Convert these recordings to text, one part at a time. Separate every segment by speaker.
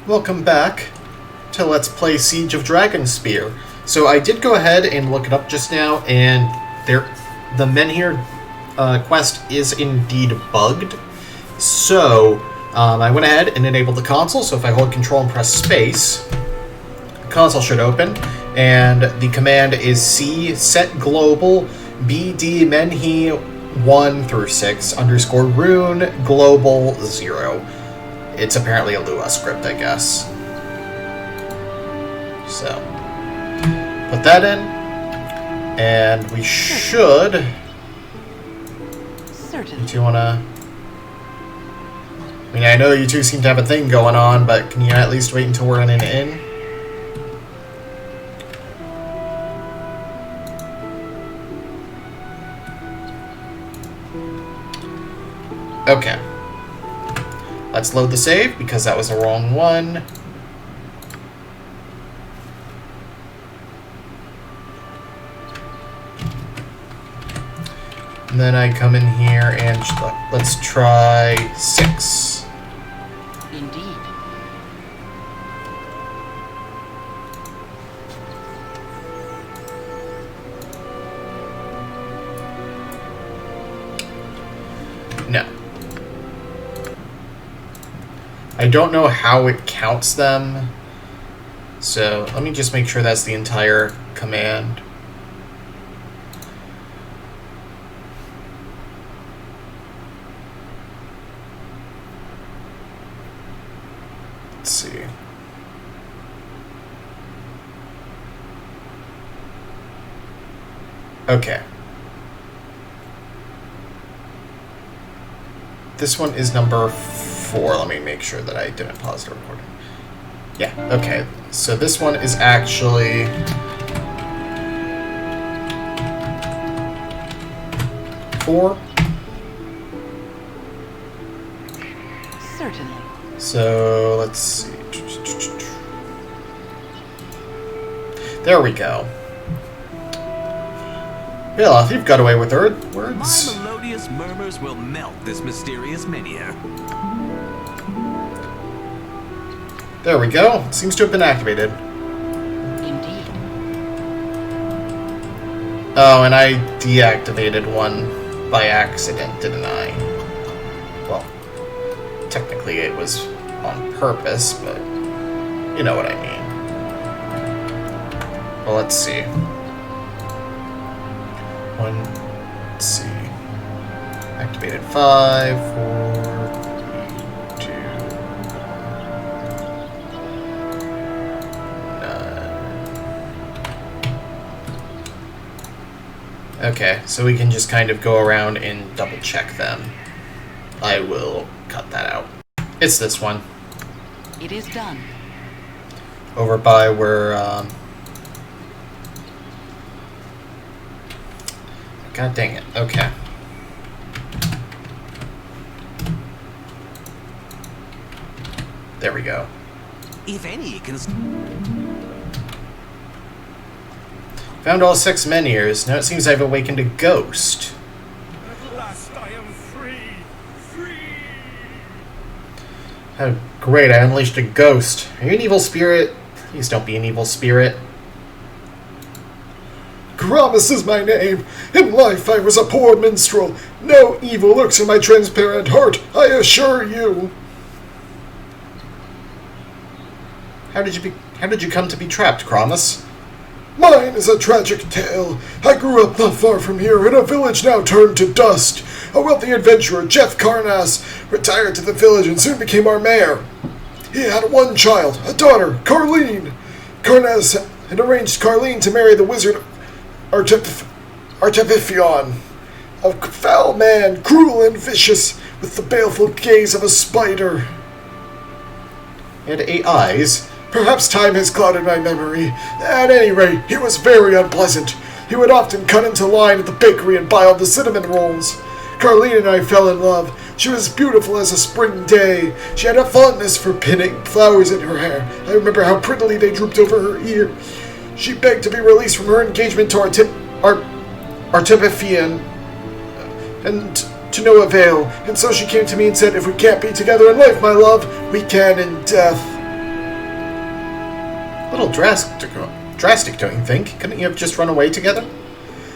Speaker 1: Welcome back to Let's Play Siege of Dragonspear. So I did go ahead and look it up just now, and the Menhir quest is indeed bugged. So I went ahead and enabled the console, so if I hold control and press space, the console should open, and the command is C set global BD Menhi 1 through 6 underscore rune global 0. It's apparently a Lua script, I guess. So, put that in, and we should...
Speaker 2: Certainly.
Speaker 1: You two wanna... I mean, I know you two seem to have a thing going on, but can you at least wait until we're in an inn? Okay. Let's load the save, because that was the wrong one. And then I come in here and let's try 6.
Speaker 2: Indeed.
Speaker 1: No. I don't know how it counts them, so let me just make sure that's the entire command. Let's see. Okay. This one is number 4. Let me make sure that I didn't pause the recording. Yeah, okay. So this one is actually... four.
Speaker 2: Certainly.
Speaker 1: So let's see. There we go. Yeah, you've got away with words.
Speaker 3: My melodious murmurs will melt this mysterious menhir.
Speaker 1: There we go. Seems to have been activated.
Speaker 2: Indeed.
Speaker 1: Oh, and I deactivated one by accident, didn't I? Well, technically it was on purpose, but you know what I mean. Well, let's see. Let's see. Activated 5, 4, 3, 2, 9. Okay, so we can just kind of go around and double check them. I will cut that out. It's this one.
Speaker 2: It is done.
Speaker 1: Over by where, God dang it. Okay. There we go.
Speaker 3: If any can...
Speaker 1: Found all 6 menhirs. Now it seems I've awakened a ghost.
Speaker 4: At last I am free! Free!
Speaker 1: Oh, great, I unleashed a ghost. Are you an evil spirit? Please don't be an evil spirit.
Speaker 5: Promise is my name. In life I was a poor minstrel. No evil lurks in my transparent heart, I assure you.
Speaker 1: How did you come to be trapped, Kromus?
Speaker 5: Mine is a tragic tale. I grew up not far from here in a village now turned to dust. A wealthy adventurer, Jeff Karnas, retired to the village and soon became our mayor. He had one child, a daughter, Carleen. Karnas had arranged Carleen to marry the wizard Artififion, a foul man, cruel and vicious, with the baleful gaze of a spider.
Speaker 1: He had 8 eyes.
Speaker 5: Perhaps time has clouded my memory. At any rate, he was very unpleasant. He would often cut into line at the bakery and buy all the cinnamon rolls. Carleen and I fell in love. She was beautiful as a spring day. She had a fondness for pinning flowers in her hair. I remember how prettily they drooped over her ear. She begged to be released from her engagement to Artififian, and to no avail. And so she came to me and said, if we can't be together in life, my love, we can in death.
Speaker 1: A little drastic, don't you think? Couldn't you have just run away together?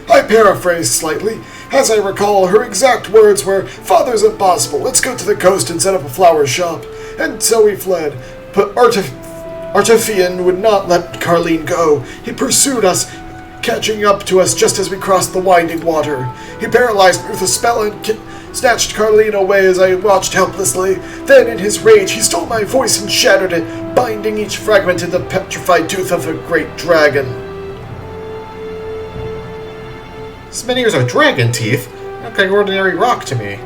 Speaker 5: I paraphrase slightly. As I recall, her exact words were, "Father's impossible. Let's go to the coast and set up a flower shop." And so we fled. But Artifian would not let Carleen go. He pursued us, catching up to us just as we crossed the winding water. He paralyzed me with a spell and snatched Carleen away as I watched helplessly. Then, in his rage, he stole my voice and shattered it, binding each fragment in the petrified tooth of a great dragon.
Speaker 1: So many years of dragon teeth? Look like ordinary rock to me.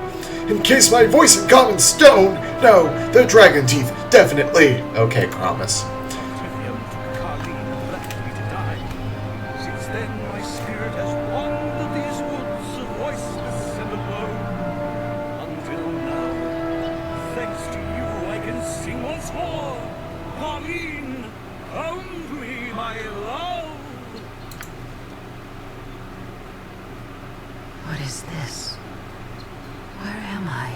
Speaker 5: Encase my voice in common stone? No, they're dragon teeth, definitely.
Speaker 1: Okay, promise.
Speaker 4: Artifian took Carleen and left me to die. Since then, my spirit has wandered these woods, voiceless and alone. Until now, thanks to you, I can sing once more. Carleen, come to me, my love.
Speaker 2: What is this? Where am I?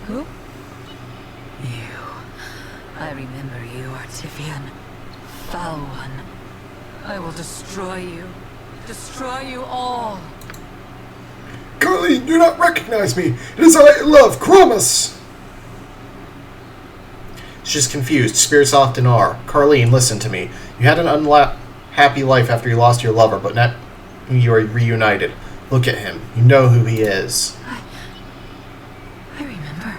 Speaker 2: Who? You. I remember you, Artifian. Foul one. I will destroy you. Destroy you all.
Speaker 5: Carleen, do not recognize me. It is I love Cromus.
Speaker 1: She's confused. Spirits often are. Carleen, listen to me. You had an unhappy life after you lost your lover, but now you are reunited. Look at him. You know who he is.
Speaker 2: I remember.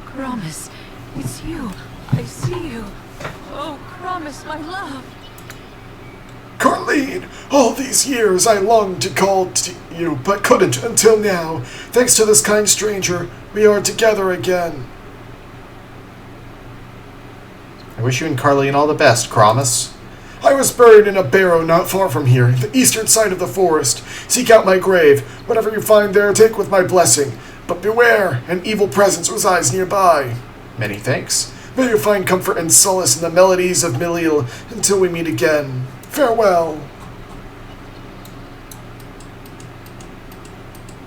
Speaker 2: Cromus, it's you. I see you. Oh, Cromus, my love.
Speaker 5: Carleen, all these years I longed to call to you, but couldn't until now. Thanks to this kind stranger, we are together again.
Speaker 1: I wish you and Carleen all the best, Cromus.
Speaker 5: I was buried in a barrow not far from here, the eastern side of the forest. Seek out my grave. Whatever you find there, take with my blessing. But beware, an evil presence resides nearby.
Speaker 1: Many thanks.
Speaker 5: May you find comfort and solace in the melodies of Miliel until we meet again. Farewell.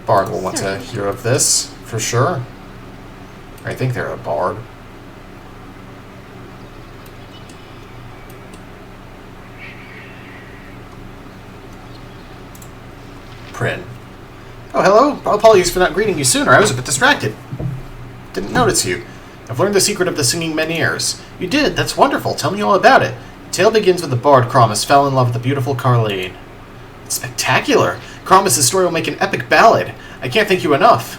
Speaker 1: Bard will want to hear of this, for sure. I think they're a bard. Prin. Oh, hello. Apologies for not greeting you sooner. I was a bit distracted. Didn't notice you. I've learned the secret of the singing menhirs. You did? That's wonderful. Tell me all about it. The tale begins with the bard Cromus fell in love with the beautiful Carleen. It's spectacular. Cromus' story will make an epic ballad. I can't thank you enough.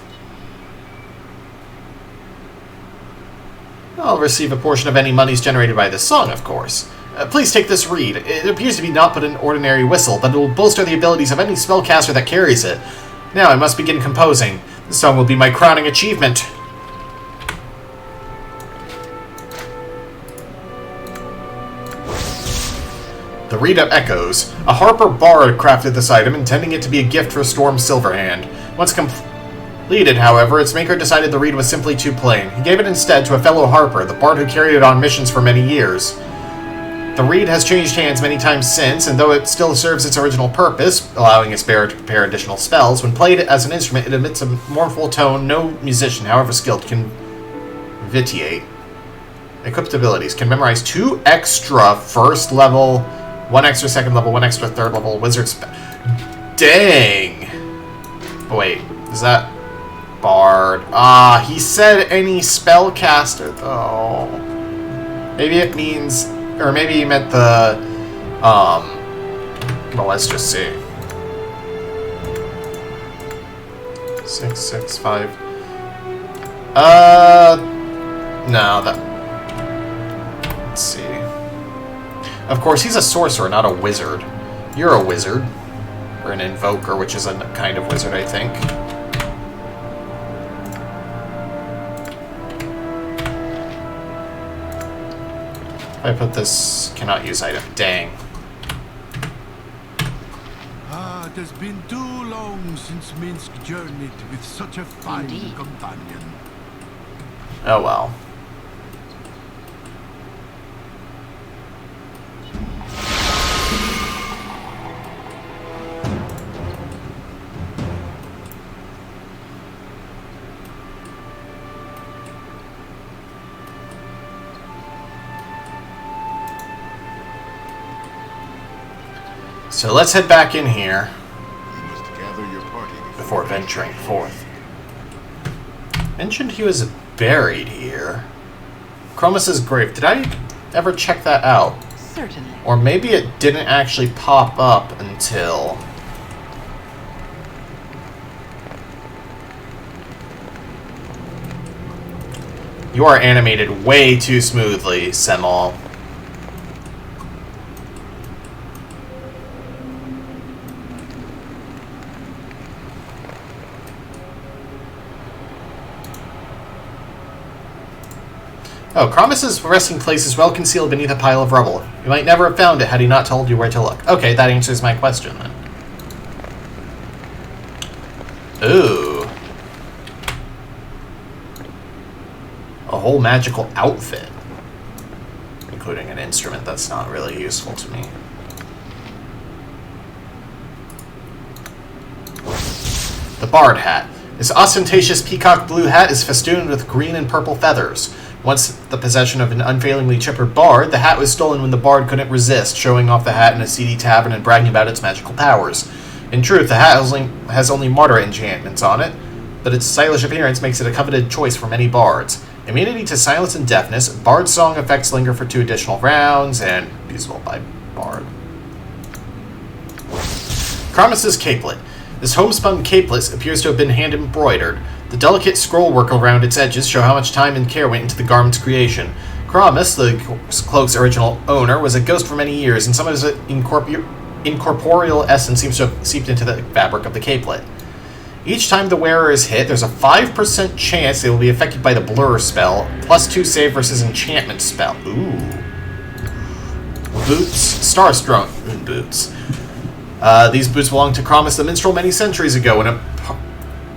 Speaker 1: I'll receive a portion of any monies generated by this song, of course. Please take this reed. It appears to be not but an ordinary whistle, but it will bolster the abilities of any spellcaster that carries it. Now I must begin composing. This song will be my crowning achievement. The reed echoes. A harper bard crafted this item, intending it to be a gift for Storm Silverhand. Once completed, however, its maker decided the reed was simply too plain. He gave it instead to a fellow harper, the bard who carried it on missions for many years. The reed has changed hands many times since, and though it still serves its original purpose, allowing its bearer to prepare additional spells, when played as an instrument, it emits a mournful tone no musician, however skilled, can vitiate. Equipped abilities can memorize 2 extra first level, 1 extra second level, 1 extra third level wizard spell. Dang! Wait, is that bard? Ah, he said any spellcaster, though. Maybe it means, or maybe he meant the, well, let's just see. 6, 6, 5. No, that, let's see. Of course, he's a sorcerer, not a wizard. You're a wizard. Or an invoker, which is a kind of wizard, I think. If I put this, cannot use item. Dang.
Speaker 6: Ah, it has been too long since Minsk journeyed with such a fine
Speaker 2: Indeed.
Speaker 6: companion.
Speaker 1: Oh well. So let's head back in here
Speaker 6: You must gather your party
Speaker 1: before venturing forth. Mentioned he was buried here. Chromus's grave. Did I ever check that out?
Speaker 2: Certainly.
Speaker 1: Or maybe it didn't actually pop up until... You are animated way too smoothly, Semol. Oh, Chromus's resting place is well concealed beneath a pile of rubble. You might never have found it had he not told you where to look. Okay, that answers my question then. Ooh. A whole magical outfit. Including an instrument that's not really useful to me. The Bard Hat. This ostentatious peacock blue hat is festooned with green and purple feathers. Once the possession of an unfailingly chipper bard, the hat was stolen when the bard couldn't resist, showing off the hat in a seedy tavern and bragging about its magical powers. In truth, the hat has only moderate enchantments on it, but its stylish appearance makes it a coveted choice for many bards. Immunity to silence and deafness, bard song effects linger for 2 additional rounds, and usable by bard. Chromus's capelet. This homespun capelet appears to have been hand-embroidered. The delicate scroll work around its edges show how much time and care went into the garment's creation. Chromus, the cloak's original owner, was a ghost for many years, and some of his incorporeal essence seems to have seeped into the fabric of the capelet. Each time the wearer is hit, there's a 5% chance they will be affected by the blur spell, +2 save versus enchantment spell. Ooh. Boots. Starstrung boots. These boots belonged to Chromus the Minstrel many centuries ago, when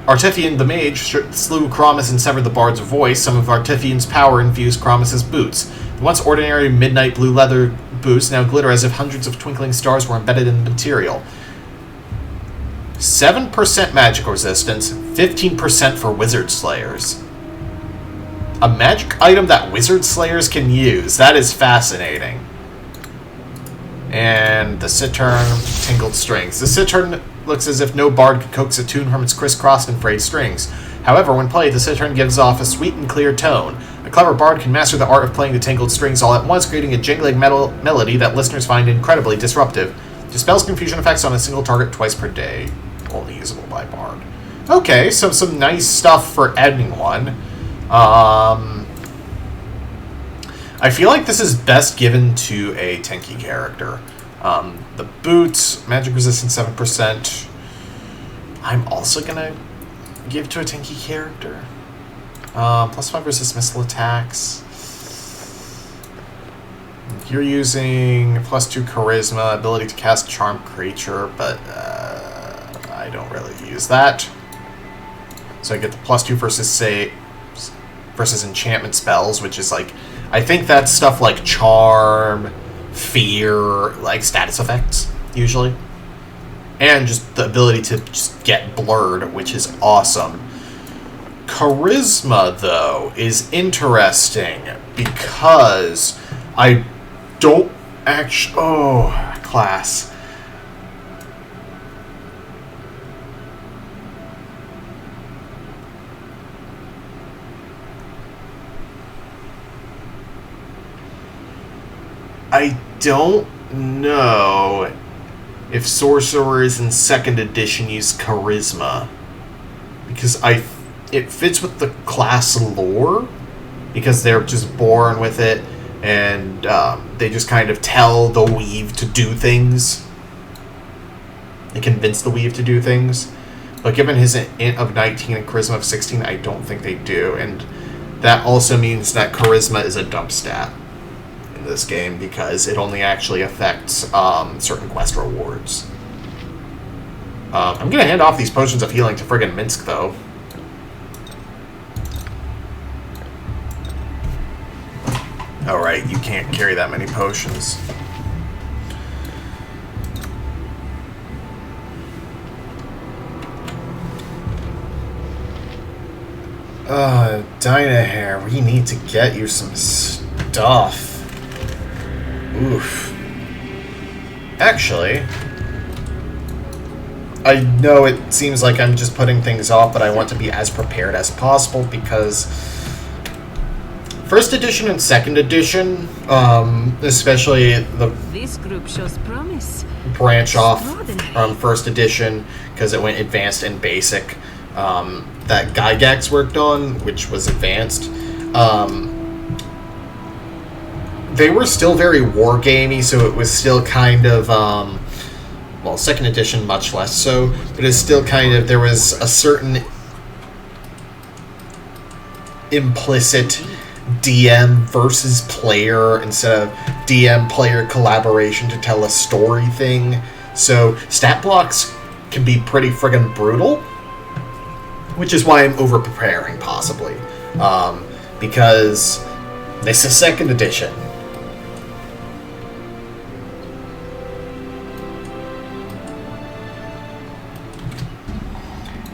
Speaker 1: Artifian the Mage slew Chromus and severed the bard's voice. Some of Artifian's power infused Chromus's boots. The once ordinary midnight blue leather boots now glitter as if hundreds of twinkling stars were embedded in the material. 7% magic resistance, 15% for Wizard Slayers. A magic item that Wizard Slayers can use. That is fascinating. And the Cittern, Tingled Strings. The Cittern looks as if no bard could coax a tune from its crisscrossed and frayed strings. However, when played, the Cittern gives off a sweet and clear tone. A clever bard can master the art of playing the tangled strings all at once, creating a jingling melody that listeners find incredibly disruptive. Dispels confusion effects on a single target twice per day. Only usable by bard. Okay, so some nice stuff for anyone. I feel like this is best given to a tanky character. The boots, magic resistance 7%. I'm also gonna give to a tanky character. +5 resist missile attacks. You're using +2 charisma, ability to cast charm creature, but I don't really use that. So I get the +2 versus enchantment spells, which is like, I think that's stuff like charm, fear, like status effects, usually. And just the ability to just get blurred, which is awesome. Charisma, though, is interesting because I don't actually... Oh, class. I don't know if sorcerers in 2nd edition use charisma, because it fits with the class lore, because they're just born with it, and they just kind of tell the weave to do things. They convince the weave to do things. But given his int of 19 and charisma of 16, I don't think they do, and that also means that charisma is a dump stat in this game, because it only actually affects certain quest rewards. I'm gonna hand off these potions of healing to friggin' Minsk, though. Alright, you can't carry that many potions. Dynahair, we need to get you some stuff. Oof. Actually, I know it seems like I'm just putting things off, but I want to be as prepared as possible because first edition and second edition, especially the
Speaker 2: This group shows promise.
Speaker 1: branch off from first edition because it went advanced and basic, that Gygax worked on, which was advanced. They were still very wargamey, so it was still kind of, well, second edition much less so, but it's still kind of, there was a certain implicit DM versus player instead of DM-player collaboration to tell a story thing. So stat blocks can be pretty friggin' brutal, which is why I'm over-preparing, possibly. Because this is second edition.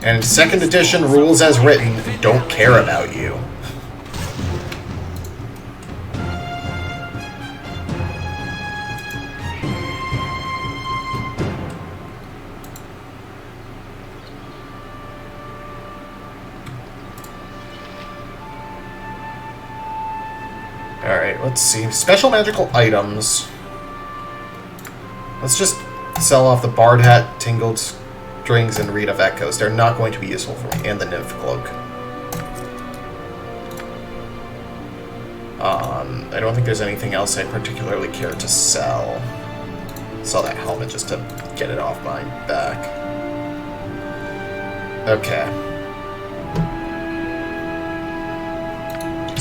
Speaker 1: And second edition rules as written don't care about you. Alright, let's see. Special magical items. Let's just sell off the Bard Hat, Tingled Strings, and Reed of Echoes. They're not going to be useful for me. And the Nymph Cloak. I don't think there's anything else I'd particularly care to sell. Sell that helmet just to get it off my back. Okay.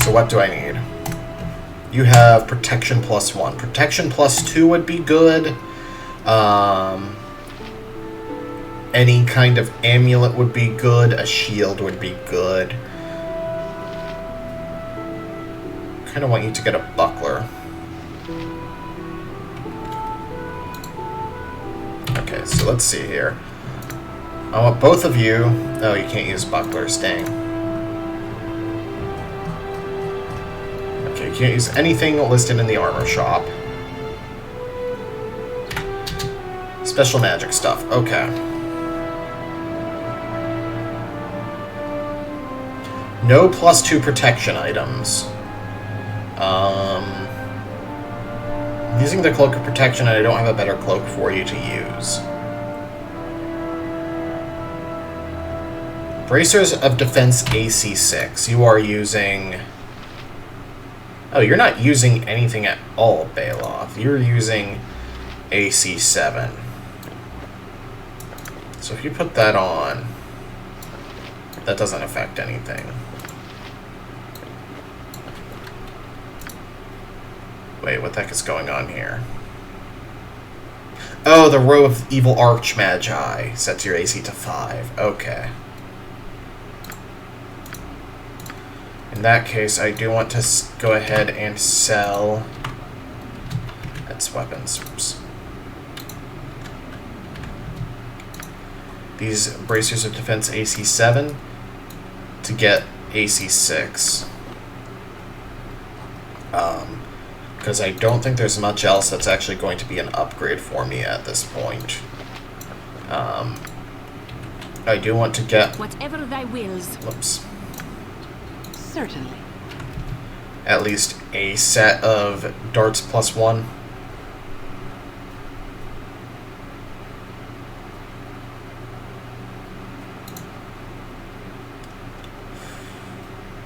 Speaker 1: So what do I need? You have protection +1. Protection +2 would be good. Any kind of amulet would be good. A shield would be good. I kind of want you to get a buckler. Okay, so let's see here. I want both of you... Oh, you can't use bucklers, dang. Okay, you can't use anything listed in the armor shop. Special magic stuff, okay. No +2 protection items. I'm using the Cloak of Protection and I don't have a better cloak for you to use. Bracers of Defense AC 6. You are using... Oh, you're not using anything at all, Baloth. You're using AC 7. So if you put that on, that doesn't affect anything. Wait, what the heck is going on here? Oh, the Row of Evil Archmagi sets your AC to 5. Okay. In that case, I do want to go ahead and sell... That's weapons. Oops. These Bracers of Defense AC 7 to get AC 6. Because I don't think there's much else that's actually going to be an upgrade for me at this point. I do want to get...
Speaker 2: Whatever thy wills.
Speaker 1: Whoops.
Speaker 2: Certainly.
Speaker 1: At least a set of darts +1.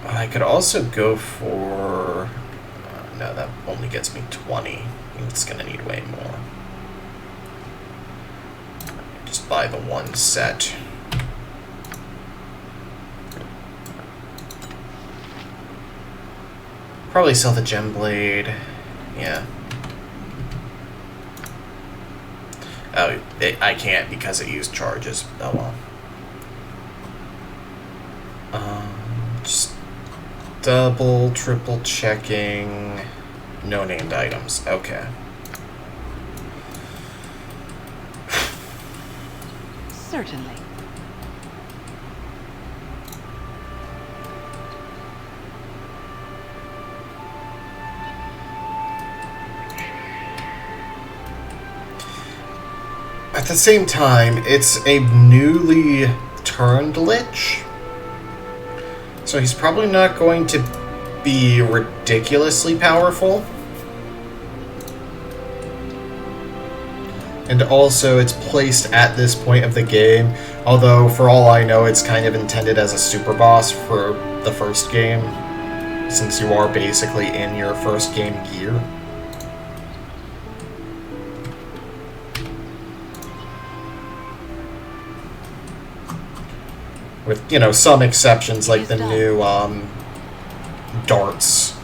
Speaker 1: I could also go for... no, that only gets me 20. It's going to need way more. Just buy the one set. Probably sell the gem blade. Yeah. Oh, I can't because it used charges. Oh well. Just double, triple checking. No named items. Okay.
Speaker 2: Certainly.
Speaker 1: At the same time, it's a newly turned Lich. So he's probably not going to be ridiculously powerful. And also, it's placed at this point of the game, although for all I know, it's kind of intended as a super boss for the first game, since you are basically in your first game gear. With, you know, some exceptions like the new darts.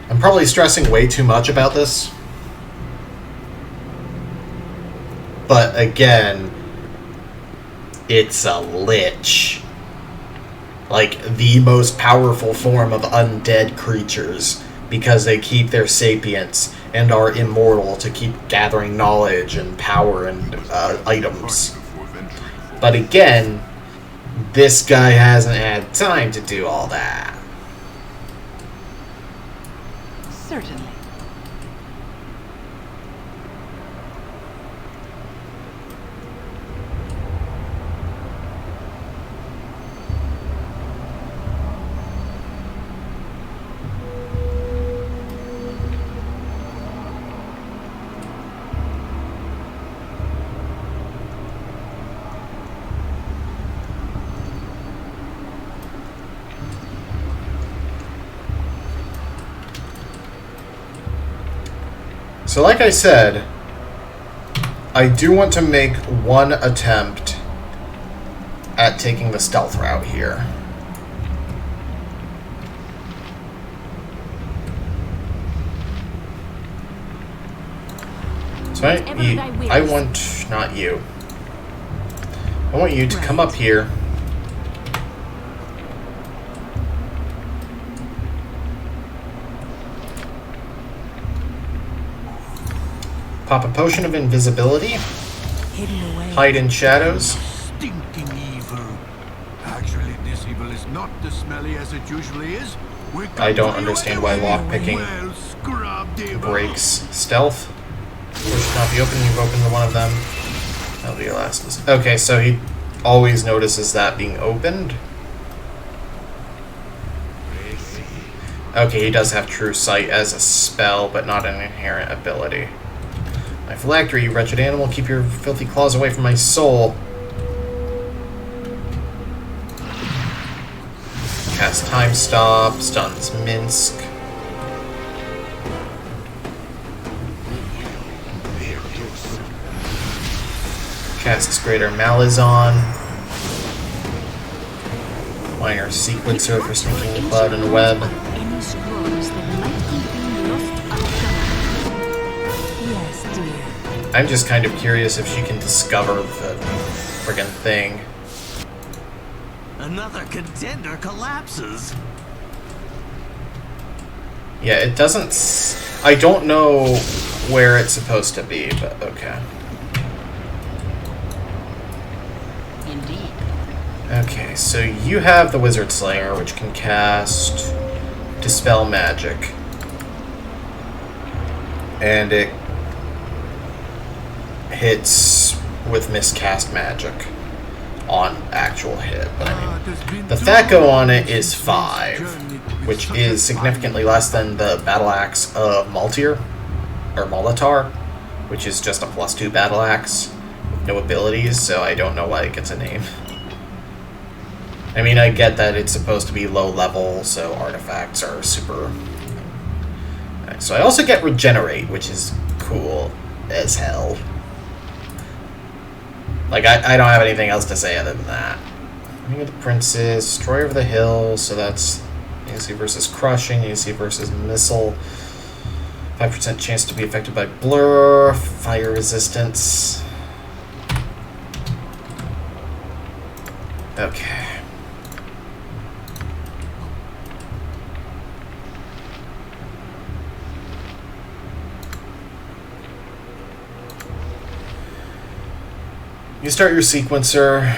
Speaker 1: I'm probably stressing way too much about this. But again, it's a Lich. Like, the most powerful form of undead creatures, because they keep their sapience and are immortal to keep gathering knowledge and power and items. But again, this guy hasn't had time to do all that.
Speaker 2: Certainly.
Speaker 1: So like I said, I do want to make one attempt at taking the stealth route here. So I want, not you. I want you to come up here. Pop a potion of invisibility. Hide in shadows.
Speaker 6: Stinking evil. Actually, this evil is not as smelly as it usually is.
Speaker 1: I don't understand why lockpicking
Speaker 6: Well, scrubbed evil.
Speaker 1: breaks stealth. Door should not be open. You've opened one of them. That'll be your last. Okay, so he always notices that being opened. Okay, he does have True Sight as a spell, but not an inherent ability. My phylactery, you wretched animal, keep your filthy claws away from my soul. Cast Time Stop, stuns Minsk. Casts Greater Malazon. Minor Sequencer for sneaking the cloud and web.
Speaker 2: Any scrolls that might contain lost outcome. Yes, dear.
Speaker 1: I'm just kind of curious if she can discover the friggin' thing.
Speaker 3: Another contender collapses.
Speaker 1: Yeah, it doesn't... I don't know where it's supposed to be, but okay.
Speaker 2: Indeed.
Speaker 1: Okay, so you have the Wizard Slayer, which can cast Dispel Magic. And it hits with Miscast Magic on actual hit. But I mean, the THAC0 on it is 5, which is significantly less than the Battle Axe of Maltyr, or Molitar, which is just a +2 Battle Axe with no abilities, so I don't know why it gets a name. I mean, I get that it's supposed to be low level, so artifacts are super... Right, so I also get Regenerate, which is cool as hell. Like, I don't have anything else to say other than that. Ring of the Princes, Destroyer of the Hill, so that's AC versus Crushing, AC versus Missile. 5% chance to be affected by Blur, Fire Resistance. Okay. You start your sequencer.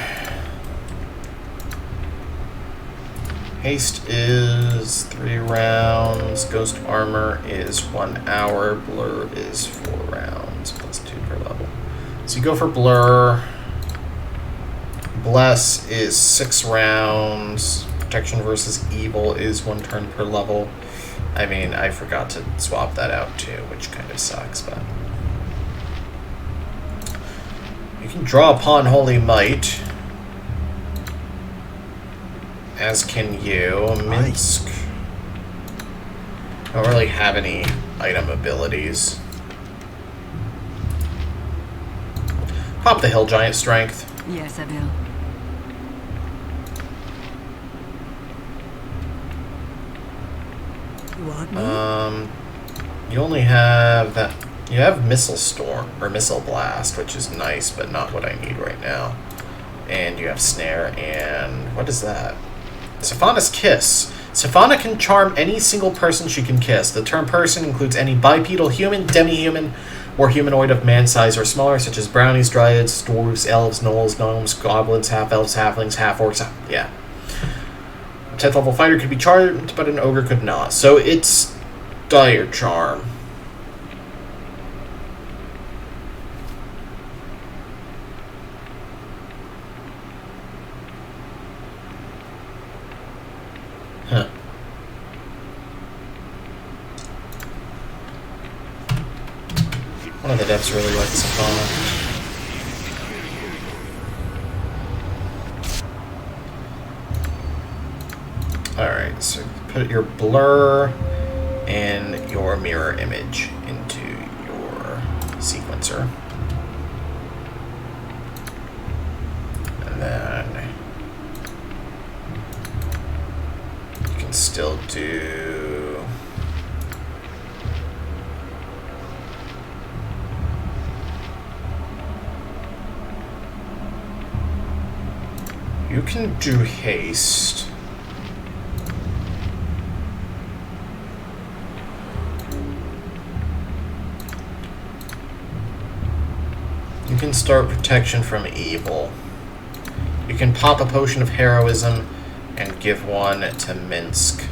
Speaker 1: Haste is 3 rounds. Ghost Armor is 1 hour. Blur is 4 rounds, plus 2 per level. So you go for Blur. Bless is 6 rounds. Protection versus Evil is 1 turn per level. I mean, I forgot to swap that out too, which kind of sucks, but... You can draw upon Holy Might. As can you. Minsk. Don't really have any item abilities. Pop the Hill Giant Strength.
Speaker 2: Yes, I will. You want me?
Speaker 1: You only have that. You have Missile Storm or Missile Blast, which is nice, but not what I need right now. And you have Snare, and what is that? Safana's Kiss. Safana can charm any single person she can kiss. The term person includes any bipedal human, demi-human, or humanoid of man size or smaller, such as brownies, dryads, dwarves, elves, gnolls, gnomes, goblins, half-elves, halflings, half-orcs. Yeah. A 10th level fighter could be charmed, but an ogre could not. So it's Dire Charm. Huh. One of the devs really likes Safana. Alright, so put your blur and your mirror image into your sequencer. And then you can still do haste. You can start protection from evil. You can pop a potion of heroism and give one to Minsk.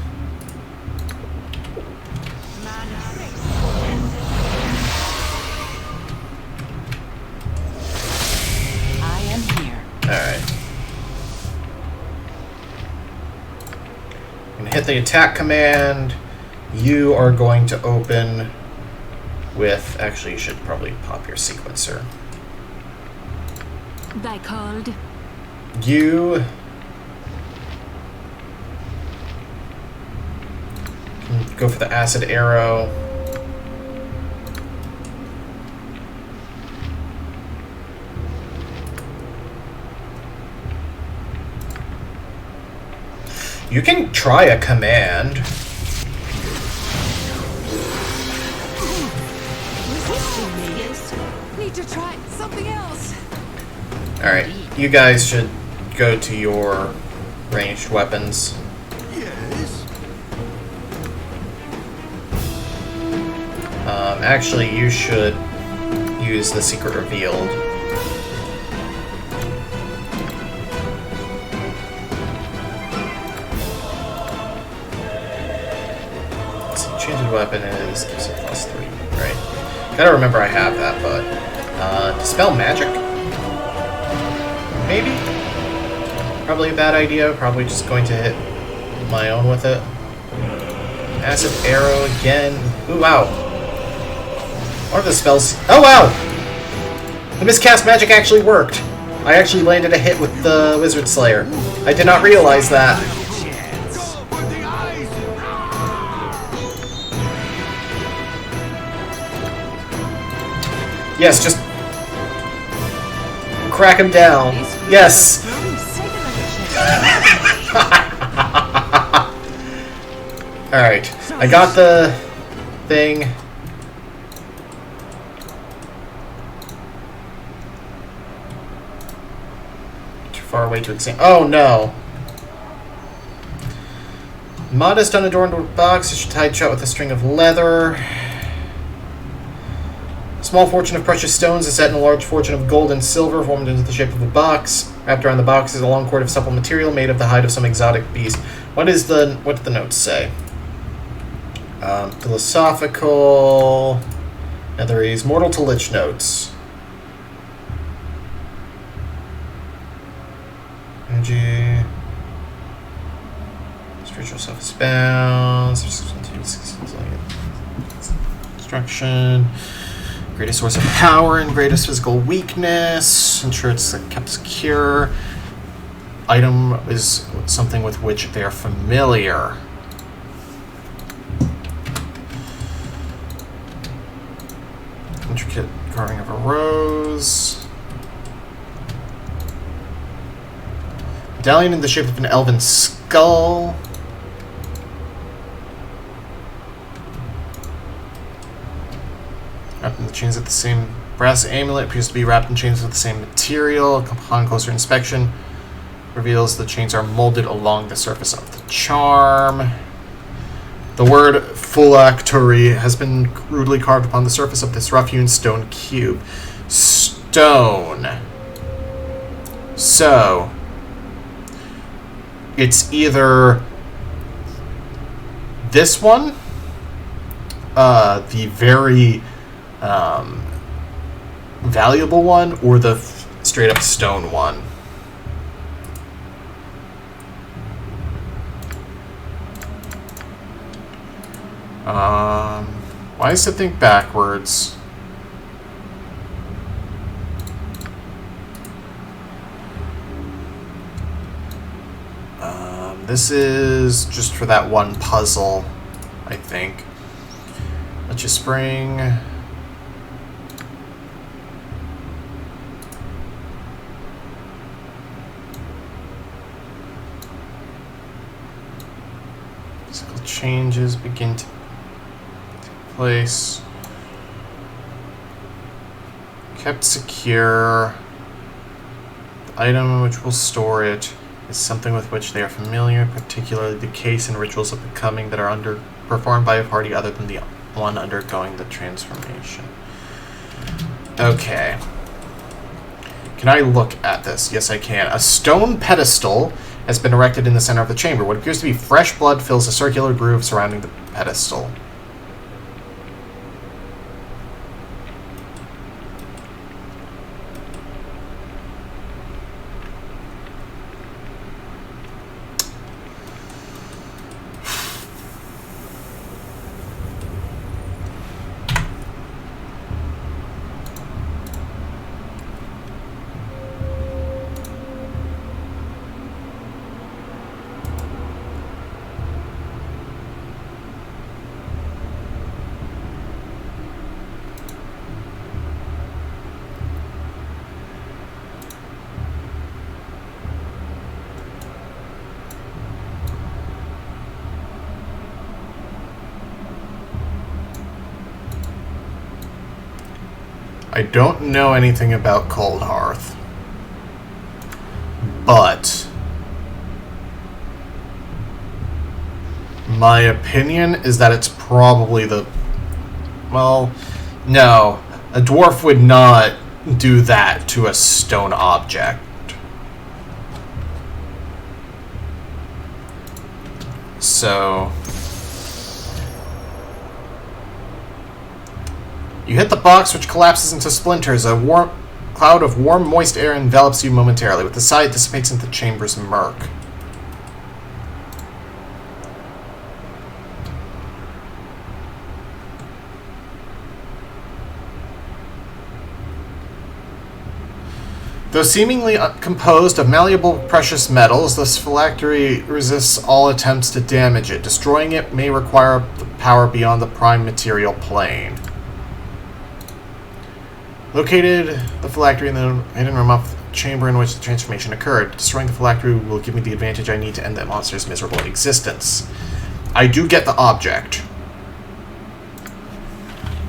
Speaker 2: I am here.
Speaker 1: Alright. You can hit the attack command. You are going to open with... Actually, you should probably pop your sequencer.
Speaker 2: Thy called.
Speaker 1: You can go for the acid arrow. You can try a command.
Speaker 2: Yes. Need to try something else.
Speaker 1: Alright, you guys should go to your ranged weapons.
Speaker 6: Yes.
Speaker 1: Actually, you should use the secret revealed. So enchanted weapon is gives it +3, right? Gotta remember I have that, but dispel magic? Maybe? Probably a bad idea. Probably just going to hit my own with it. Acid arrow again. Ooh, wow. One of the spells... Oh, wow! The miscast magic actually worked. I actually landed a hit with the Wizard Slayer. I did not realize that.
Speaker 6: Go for the eyes.
Speaker 1: Yes, just... crack him down. Yes! Alright, I got the thing. Too far away to examine. Oh no! Modest unadorned box, it should tied shut with a string of leather. Small fortune of precious stones is set in a large fortune of gold and silver, formed into the shape of a box. Wrapped around the box is a long cord of supple material made of the hide of some exotic beast. What did the notes say? Philosophical, Netherese, mortal to lich notes. Energy, spiritual self is bound, destruction, greatest source of power and greatest physical weakness. Ensure it's kept secure. Item is something with which they are familiar. Intricate carving of a rose. Medallion in the shape of an elven skull. Wrapped in the chains of the same brass amulet appears to be wrapped in chains of the same material. Upon closer inspection, reveals the chains are molded along the surface of the charm. The word phylactery has been rudely carved upon the surface of this rough-hewn stone cube. Stone. So, it's either this one, the very valuable one, or the straight-up stone one. Why does it think backwards? This is just for that one puzzle, I think. Let's just spring. Physical changes begin to take place. Kept secure. The item in which we'll store it is something with which they are familiar, particularly the case and rituals of becoming that are performed by a party other than the one undergoing the transformation. Okay. Can I look at this? Yes, I can. A stone pedestal has been erected in the center of the chamber. What appears to be fresh blood fills a circular groove surrounding the pedestal. I don't know anything about Coldhearth, but my opinion is that it's probably the... Well, no. A dwarf would not do that to a stone object. So... You hit the box, which collapses into splinters. A cloud of warm, moist air envelops you momentarily. With the sigh, it dissipates into the chamber's murk. Though seemingly composed of malleable precious metals, this phylactery resists all attempts to damage it. Destroying it may require power beyond the prime material plane. Located the phylactery in the hidden room of the chamber in which the transformation occurred. Destroying the phylactery will give me the advantage I need to end that monster's miserable existence. I do get the object.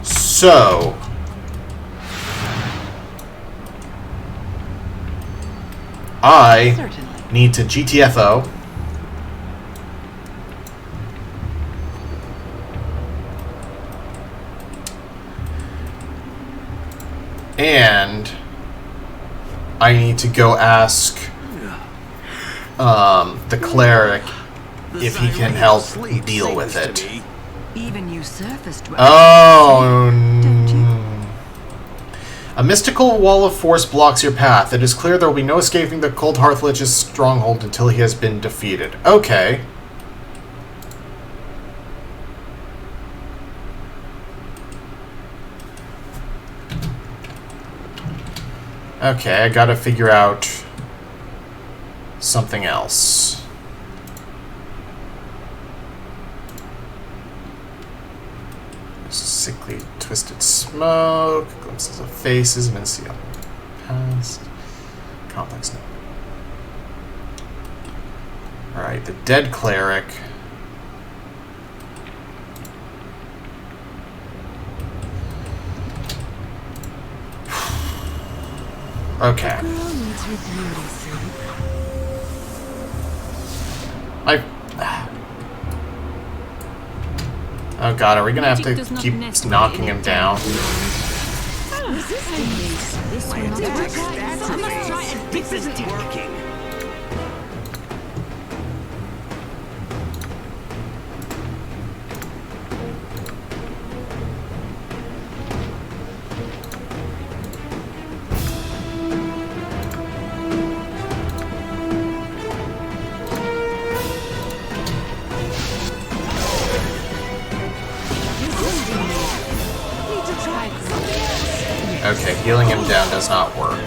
Speaker 1: So... I need to GTFO. And I need to go ask the cleric if he can help deal with it.
Speaker 2: Even you surfaced.
Speaker 1: Oh.
Speaker 2: Don't you?
Speaker 1: A mystical wall of force blocks your path. It is clear there will be no escaping the Coldhearth Lich's stronghold until he has been defeated. Okay. Okay, I gotta figure out something else. Sickly twisted smoke, glimpses of faces, Mincy past, complex. Alright, the dead cleric. Okay. Oh god, are we gonna have to keep knocking him down?
Speaker 3: This isn't working.
Speaker 1: Okay, healing him down does not work.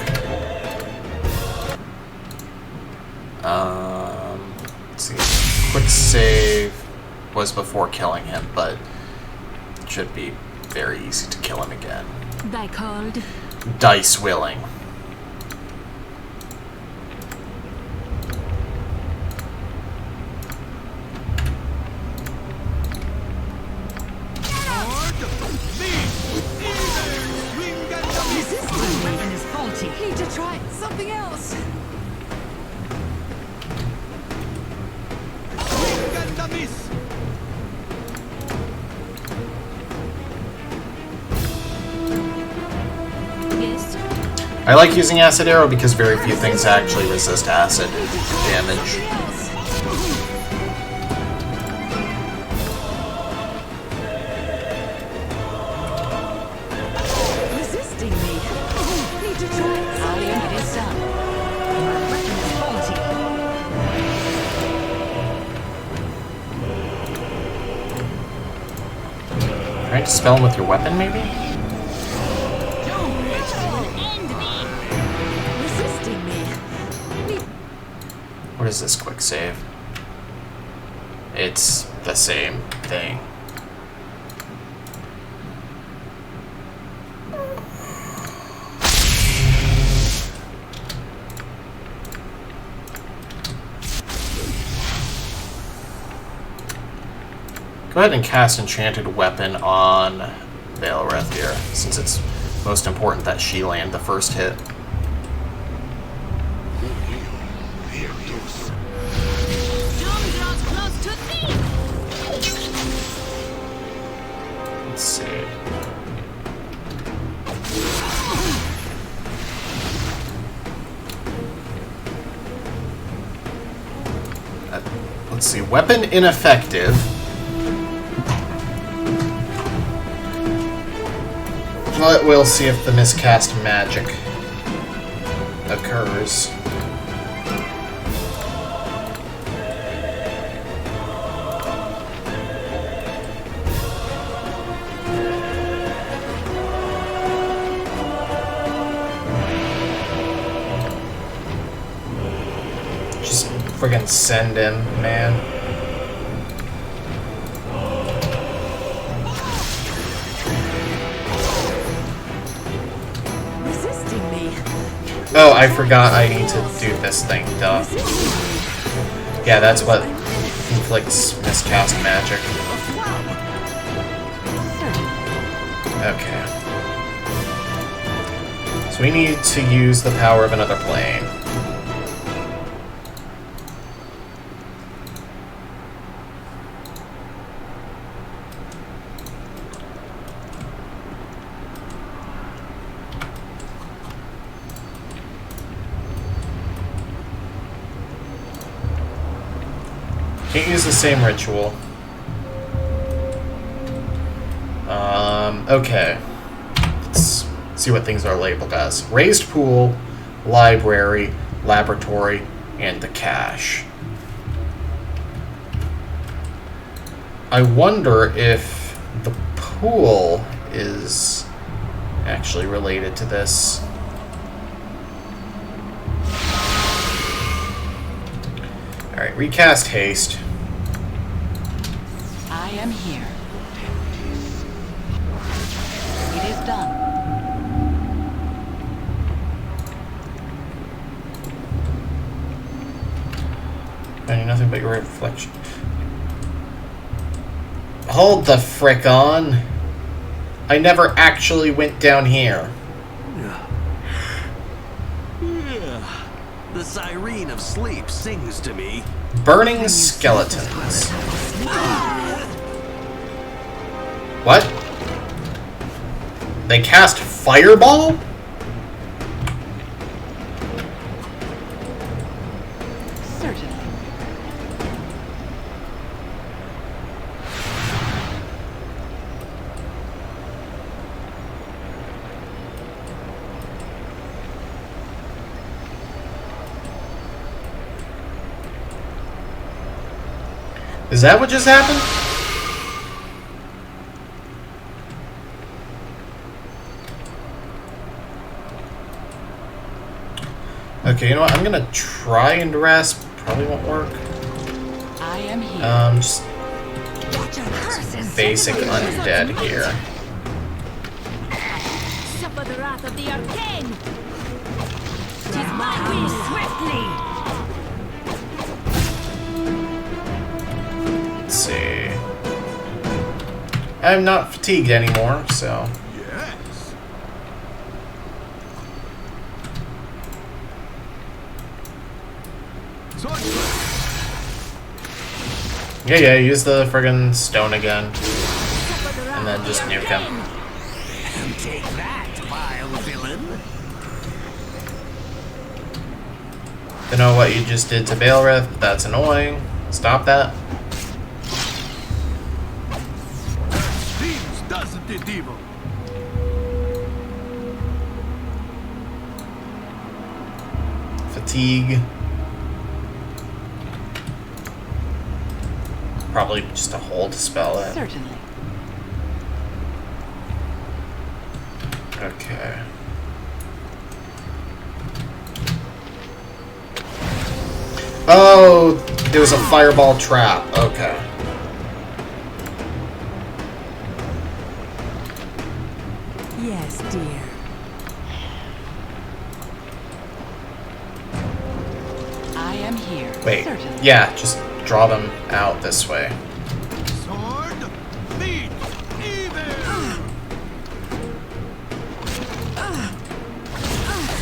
Speaker 1: Let's see. Quick save was before killing him, but it should be very easy to kill him again.
Speaker 2: They called.
Speaker 1: Dice willing.
Speaker 2: Need to try something else. Yes.
Speaker 1: I like using Acid Arrow because very few things actually resist acid damage.
Speaker 2: Resisting me. Need to try something else. My weapon is faulty.
Speaker 1: Try to spell him with your weapon, maybe?
Speaker 2: Resisting me.
Speaker 1: What is this quick save? It's the same thing. Go ahead and cast Enchanted Weapon on Baelreth here, since it's most important that she land the first hit. Let's see. Let's see. Weapon ineffective. But we'll see if the miscast magic occurs. Just friggin' send him, man. Oh, I forgot I need to do this thing, duh. Yeah, that's what inflicts miscast magic. Okay. So we need to use the power of another plane. Can't use the same ritual. Okay. Let's see what things are labeled as. Raised pool, library, laboratory, and the cache. I wonder if the pool is actually related to this. Alright, recast haste.
Speaker 2: I am here. It is done.
Speaker 1: Finding nothing but your reflection. Hold the frick on. I never actually went down here.
Speaker 3: The siren of sleep sings to me.
Speaker 1: Burning skeletons. What? They cast fireball?
Speaker 2: Certainly.
Speaker 1: Is that what just happened? Okay, you know what? I'm gonna try and rest. Probably won't work.
Speaker 2: I am here.
Speaker 1: Just basic undead here.
Speaker 7: Suffer the wrath of the arcane! 'Tis my will swiftly!
Speaker 1: Let's see. I'm not fatigued anymore, so.
Speaker 6: Yes.
Speaker 1: Yeah, use the friggin' stone again. And then just nuke him.
Speaker 3: Take that, vile villain.
Speaker 1: Don't know what you just did to Baelrith, but that's annoying. Stop that.
Speaker 6: Seems, doesn't it, evil?
Speaker 1: Fatigue. Probably just a hold spell it.
Speaker 2: Certainly.
Speaker 1: Okay. Oh, there was a fireball trap. Okay.
Speaker 7: Yes, dear.
Speaker 2: I am here.
Speaker 1: Wait.
Speaker 2: Certainly.
Speaker 1: Yeah, just draw them out this way.
Speaker 6: Sword, meet, evil!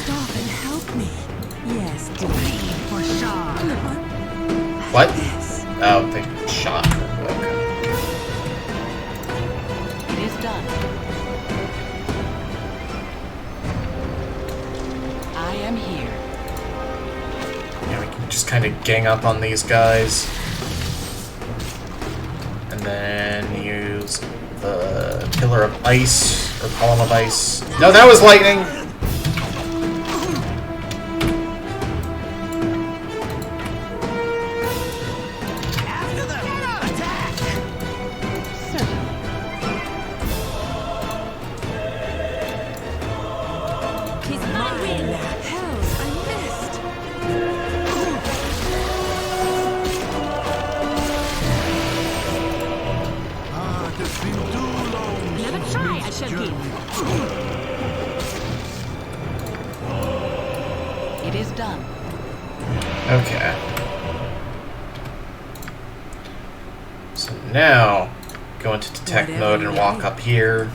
Speaker 7: Stop and help me. Yes, dear. For sure.
Speaker 1: What?
Speaker 7: Yes.
Speaker 1: Oh, they shot. Okay.
Speaker 2: It is done. I am here.
Speaker 1: Yeah, we can just kind of gang up on these guys. And then use the pillar of ice, or column of ice. No, that was lightning!
Speaker 2: Certainly.
Speaker 7: Tis my will. Hells, I missed.
Speaker 6: Ah, it has been too long
Speaker 7: Never
Speaker 6: since
Speaker 7: try, I
Speaker 6: Minsk
Speaker 7: shall
Speaker 6: journeyed.
Speaker 2: It is done.
Speaker 1: Okay. So now, go into detect
Speaker 7: Whatever
Speaker 1: mode and
Speaker 7: you
Speaker 1: walk
Speaker 7: like.
Speaker 1: up here.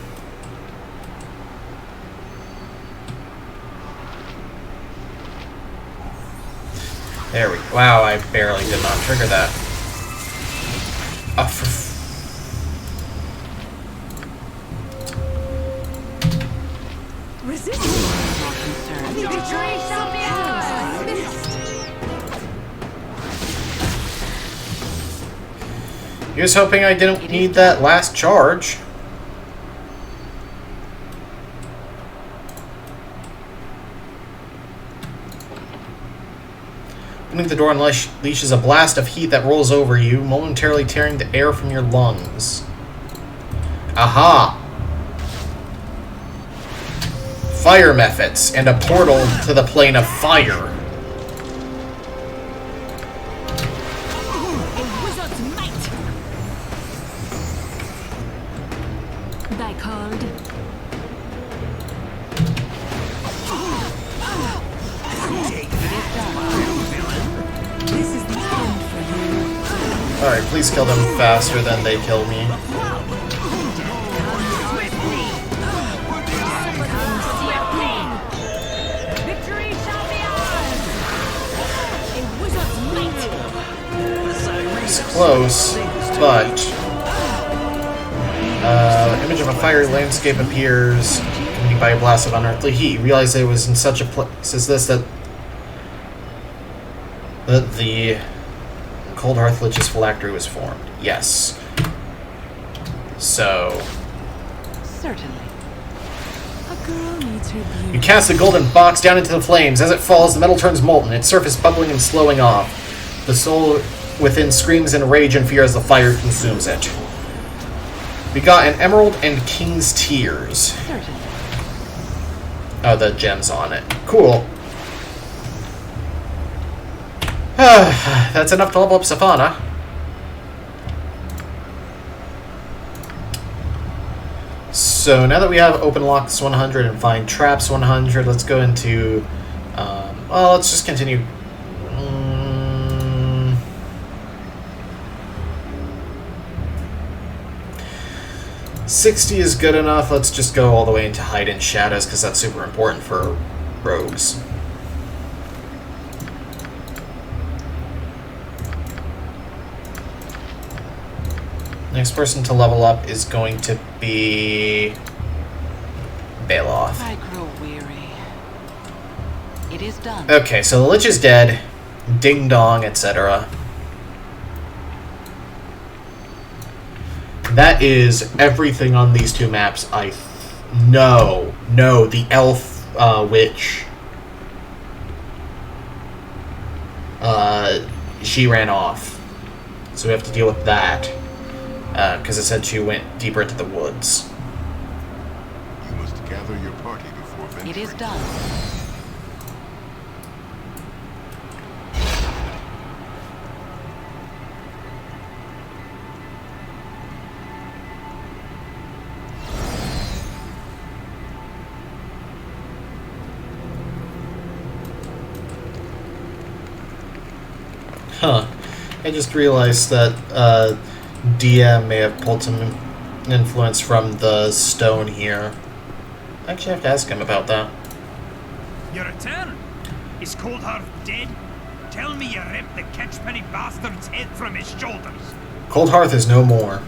Speaker 1: There we go. Wow, I barely did not trigger that. Oh,
Speaker 7: Resist.
Speaker 2: Concern.
Speaker 7: Victory shall be ours. I missed.
Speaker 1: Here's hoping I didn't need that last charge. Opening the door unleashes a blast of heat that rolls over you, momentarily tearing the air from your lungs. Aha! Fire methods and a portal to the plane of fire.
Speaker 7: A wizard's might. Thy called.
Speaker 2: This is the end for you.
Speaker 1: Alright, please kill them faster than they kill me.
Speaker 7: Victory shall be ours. A wizard's might.
Speaker 1: It's close, but... image of a fiery landscape appears, accompanied by a blast of unearthly heat. You realize it was in such a place as this that the Coldhearth Lich's phylactery was formed. Yes. So...
Speaker 2: Certainly. A girl needs her beauty.
Speaker 1: You cast the golden box down into the flames. As it falls, the metal turns molten, its surface bubbling and slowing off. The soul within screams in rage and fear as the fire consumes it. We got an emerald and king's tears.
Speaker 2: Certainly.
Speaker 1: Oh, the gems on it. Cool. That's enough to level up Savannah. So now that we have open locks 100 and find traps 100, let's go into... well, let's just continue. 60 is good enough. Let's just go all the way into hide in shadows because that's super important for rogues. Next person to level up is going to be Bailoff.
Speaker 2: I grow weary. It is done.
Speaker 1: Okay, so the Lich is dead. Ding dong, etc. That is everything on these two maps. No, the elf witch. She ran off. So we have to deal with that. Because it said she went deeper into the woods.
Speaker 6: You must gather your party before venturing.
Speaker 2: It is done.
Speaker 1: Huh. I just realized that DM may have pulled some influence from the stone here. I actually have to ask him about that.
Speaker 8: You return? Is Coldhearth dead? Tell me you ripped the catchpenny bastard's head from his shoulders.
Speaker 1: Coldhearth is no more.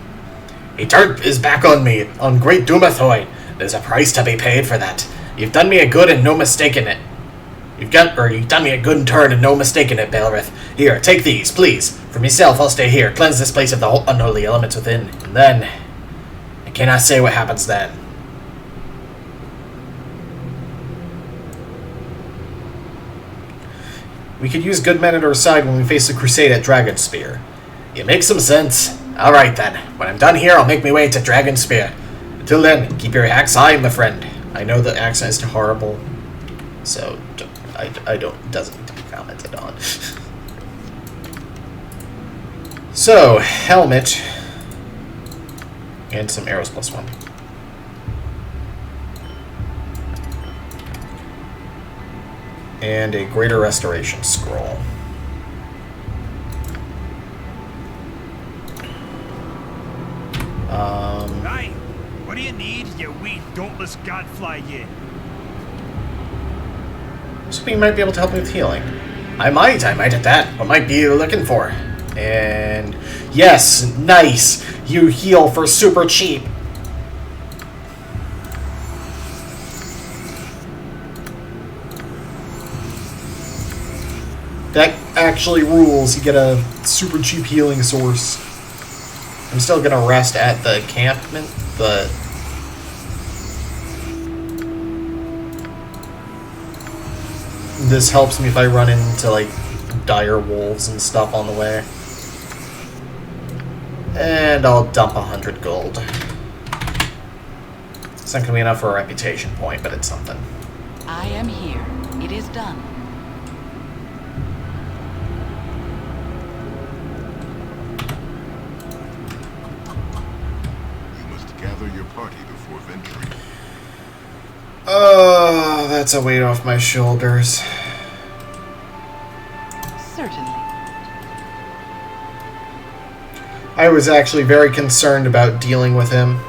Speaker 1: He turned his back on me, on Great Dumathoin. There's a price to be paid for that. You've done me a good and no mistaking it. You've done me a good turn and no mistaking it, Belrith. Here, take these, please. For myself, I'll stay here, cleanse this place of the unholy elements within, and then... I cannot say what happens then. We could use good men at our side when we face the crusade at Dragonspear. It makes some sense. Alright then, when I'm done here, I'll make my way to Dragonspear. Until then, keep your axe high, my friend. I know the accent is horrible, so doesn't need to be commented on. So, helmet, and some arrows +1. And a greater restoration scroll.
Speaker 8: Right. What do you need, you wee dauntless gadfly, you?
Speaker 1: So you might be able to help me with healing. I might at that. What might be you looking for? And yes, nice. You heal for super cheap. That actually rules. You get a super cheap healing source. I'm still gonna rest at the encampment, but this helps me if I run into, like, dire wolves and stuff on the way. And I'll dump 100 gold. It's not gonna be enough for a reputation point, but it's something.
Speaker 2: I am here. It is done.
Speaker 6: You must gather your party before venturing.
Speaker 1: Oh, that's a weight off my shoulders.
Speaker 2: Certainly.
Speaker 1: I was actually very concerned about dealing with him.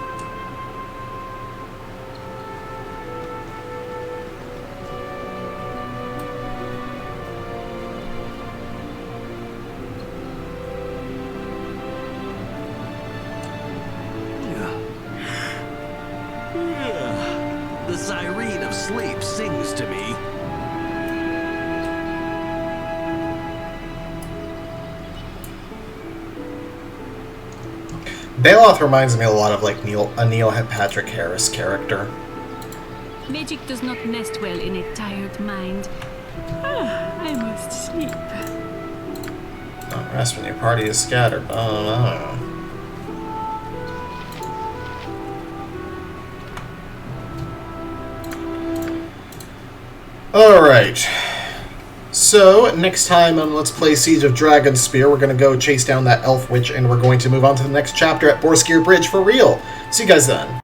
Speaker 3: The siren of sleep sings to me.
Speaker 1: Bailoth reminds me a lot of, like, a Neil Patrick Harris character.
Speaker 7: Magic does not nest well in a tired mind. I must sleep.
Speaker 1: Don't rest when your party is scattered. Oh, no. Alright. So, next time on Let's Play Siege of Dragonspear, we're going to go chase down that elf witch, and we're going to move on to the next chapter at Borskir Bridge for real. See you guys then.